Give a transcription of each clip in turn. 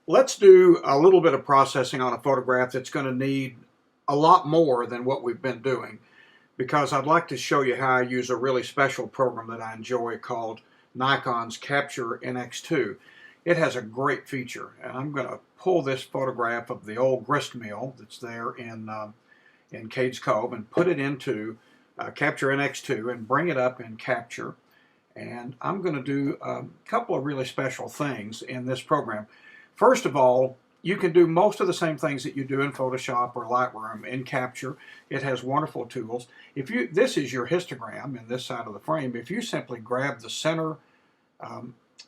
Let's do a little bit of processing on a photograph that's going to need a lot more than what we've been doing, because I'd like to show you how I use a really special program that I enjoy called Nikon's Capture NX2. It has a great feature, and I'm going to pull this photograph of the old grist mill that's there in Cades Cove and put it into Capture NX2 and bring it up in Capture. And I'm going to do a couple of really special things in this program. First of all, you can do most of the same things that you do in Photoshop or Lightroom in Capture. It has wonderful tools. This is your histogram in this side of the frame. If you simply grab the center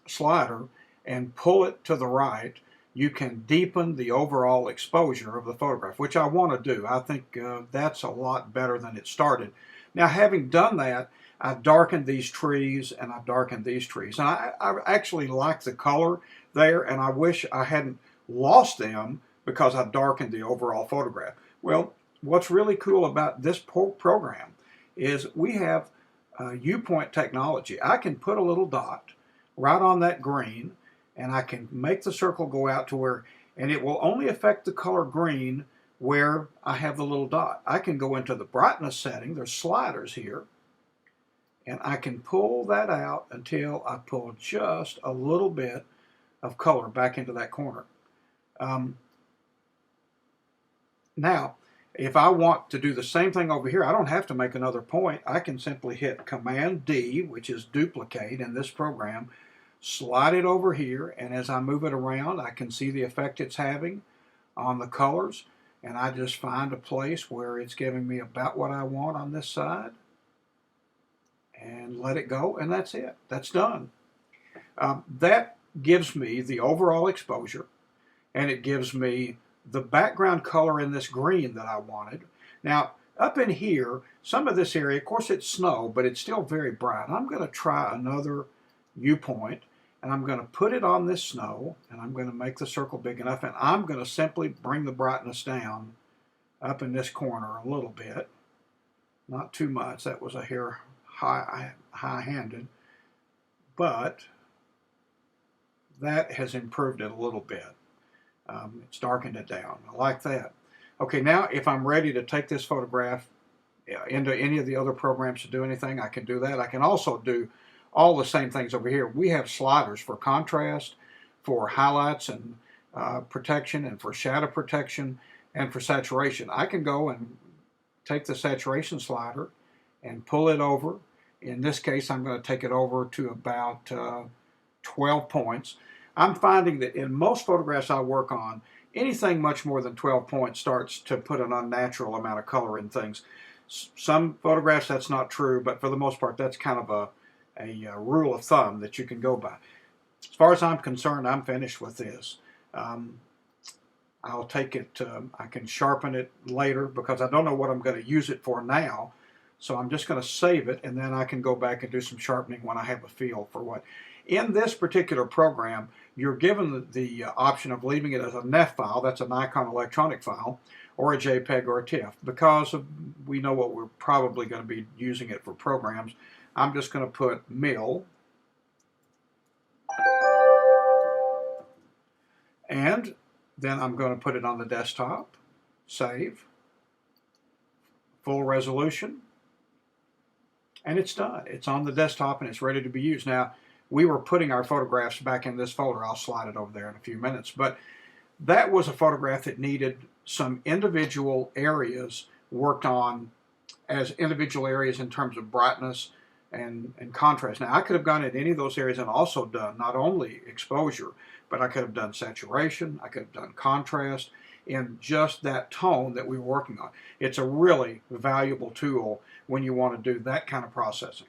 slider and pull it to the right, you can deepen the overall exposure of the photograph, which I want to do. I think that's a lot better than it started. Now, having done that, I've darkened these trees and I've darkened these trees. And I actually like the color there, and I wish I hadn't lost them because I darkened the overall photograph. Well, what's really cool about this program is we have U-point technology. I can put a little dot right on that green, and I can make the circle go out to where, and it will only affect the color green where I have the little dot. I can go into the brightness setting. There's sliders here, and I can pull that out until I pull just a little bit of color back into that corner. Now, if I want to do the same thing over here, I don't have to make another point. I can simply hit Command D, which is duplicate in this program, slide it over here, and as I move it around, I can see the effect it's having on the colors, and I just find a place where it's giving me about what I want on this side, and let it go, and that's it. That's done. That gives me the overall exposure, and it gives me the background color in this green that I wanted. Now, up in here, some of this area, of course it's snow, but it's still very bright. I'm going to try another U-point, and I'm going to put it on this snow, and I'm going to make the circle big enough, and I'm going to simply bring the brightness down up in this corner a little bit. Not too much. That was a hair high-handed, but that has improved it a little bit. It's darkened it down. I like that. Okay, now if I'm ready to take this photograph into any of the other programs to do anything, I can do that. I can also do all the same things over here. We have sliders for contrast, for highlights and protection, and for shadow protection, and for saturation. I can go and take the saturation slider and pull it over. In this case, I'm going to take it over to about 12 points. I'm finding that in most photographs I work on, anything much more than 12 points starts to put an unnatural amount of color in things. Some photographs that's not true, but for the most part that's kind of a rule of thumb that you can go by. As far as I'm concerned, I'm finished with this. I'll take it, I can sharpen it later because I don't know what I'm going to use it for now. So I'm just going to save it, and then I can go back and do some sharpening when I have a feel for what. In this particular program, you're given the option of leaving it as a NEF file, that's a Nikon electronic file, or a JPEG or a TIFF. Because we know what we're probably going to be using it for programs, I'm just going to put MIL, and then I'm going to put it on the desktop, save, full resolution, and it's done. It's on the desktop and it's ready to be used. Now, we were putting our photographs back in this folder. I'll slide it over there in a few minutes. But that was a photograph that needed some individual areas worked on as individual areas in terms of brightness and contrast. Now, I could have gone in any of those areas and also done not only exposure, but I could have done saturation, I could have done contrast in just that tone that we were working on. It's a really valuable tool when you want to do that kind of processing.